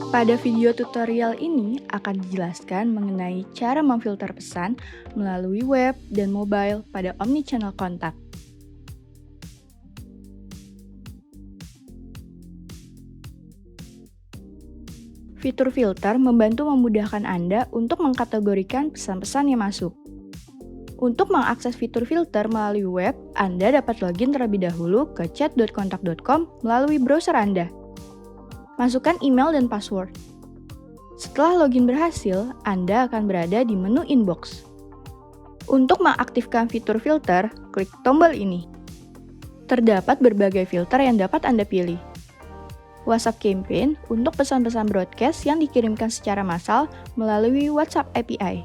Pada video tutorial ini akan dijelaskan mengenai cara memfilter pesan melalui web dan mobile pada Omnichannel Qontak. Fitur filter membantu memudahkan Anda untuk mengkategorikan pesan-pesan yang masuk. Untuk mengakses fitur filter melalui web, Anda dapat login terlebih dahulu ke chat.qontak.com melalui browser Anda. Masukkan email dan password. Setelah login berhasil, Anda akan berada di menu inbox. Untuk mengaktifkan fitur filter, klik tombol ini. Terdapat berbagai filter yang dapat Anda pilih. WhatsApp Campaign untuk pesan-pesan broadcast yang dikirimkan secara massal melalui WhatsApp API.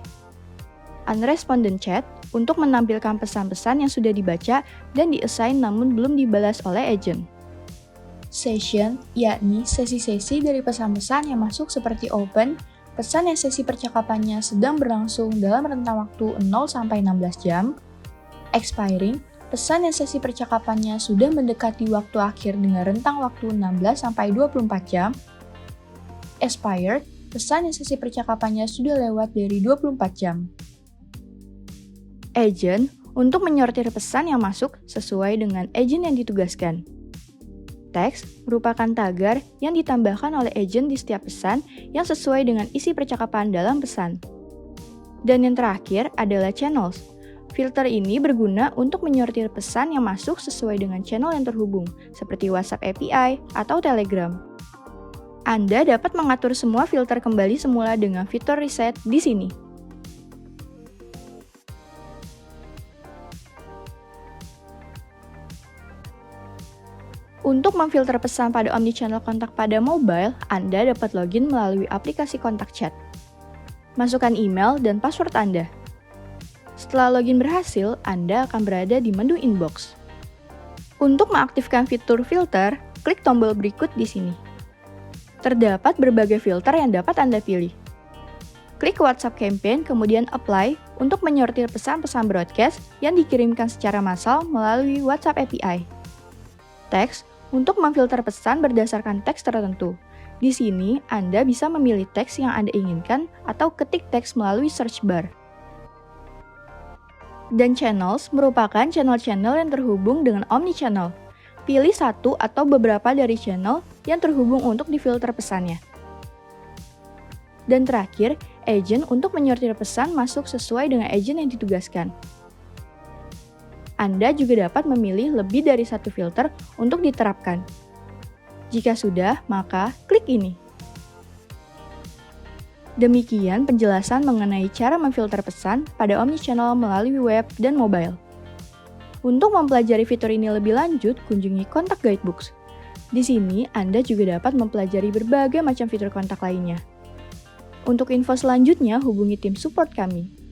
Unresponded Chat untuk menampilkan pesan-pesan yang sudah dibaca dan di-assign namun belum dibalas oleh agent. Session, yakni sesi-sesi dari pesan-pesan yang masuk seperti open, pesan yang sesi percakapannya sedang berlangsung dalam rentang waktu 0-16 jam. Expiring, pesan yang sesi percakapannya sudah mendekati waktu akhir dengan rentang waktu 16-24 jam. Expired, pesan yang sesi percakapannya sudah lewat dari 24 jam. Agent, untuk menyortir pesan yang masuk sesuai dengan agent yang ditugaskan. Teks merupakan tagar yang ditambahkan oleh agent di setiap pesan yang sesuai dengan isi percakapan dalam pesan. Dan yang terakhir adalah channels. Filter ini berguna untuk menyortir pesan yang masuk sesuai dengan channel yang terhubung, seperti WhatsApp API atau Telegram. Anda dapat mengatur semua filter kembali semula dengan fitur reset di sini. Untuk memfilter pesan pada Omnichannel Qontak pada mobile, Anda dapat login melalui aplikasi Qontak Chat. Masukkan email dan password Anda. Setelah login berhasil, Anda akan berada di menu inbox. Untuk mengaktifkan fitur filter, klik tombol berikut di sini. Terdapat berbagai filter yang dapat Anda pilih. Klik WhatsApp Campaign, kemudian Apply untuk menyortir pesan-pesan broadcast yang dikirimkan secara massal melalui WhatsApp API. Teks untuk memfilter pesan berdasarkan teks tertentu. Di sini, Anda bisa memilih teks yang Anda inginkan atau ketik teks melalui search bar. Dan channels merupakan channel-channel yang terhubung dengan Omnichannel. Pilih satu atau beberapa dari channel yang terhubung untuk difilter pesannya. Dan terakhir, agent untuk menyortir pesan masuk sesuai dengan agent yang ditugaskan. Anda juga dapat memilih lebih dari satu filter untuk diterapkan. Jika sudah, maka klik ini. Demikian penjelasan mengenai cara memfilter pesan pada Omnichannel melalui web dan mobile. Untuk mempelajari fitur ini lebih lanjut, kunjungi Qontak Guidebooks. Di sini, Anda juga dapat mempelajari berbagai macam fitur kontak lainnya. Untuk info selanjutnya, hubungi tim support kami.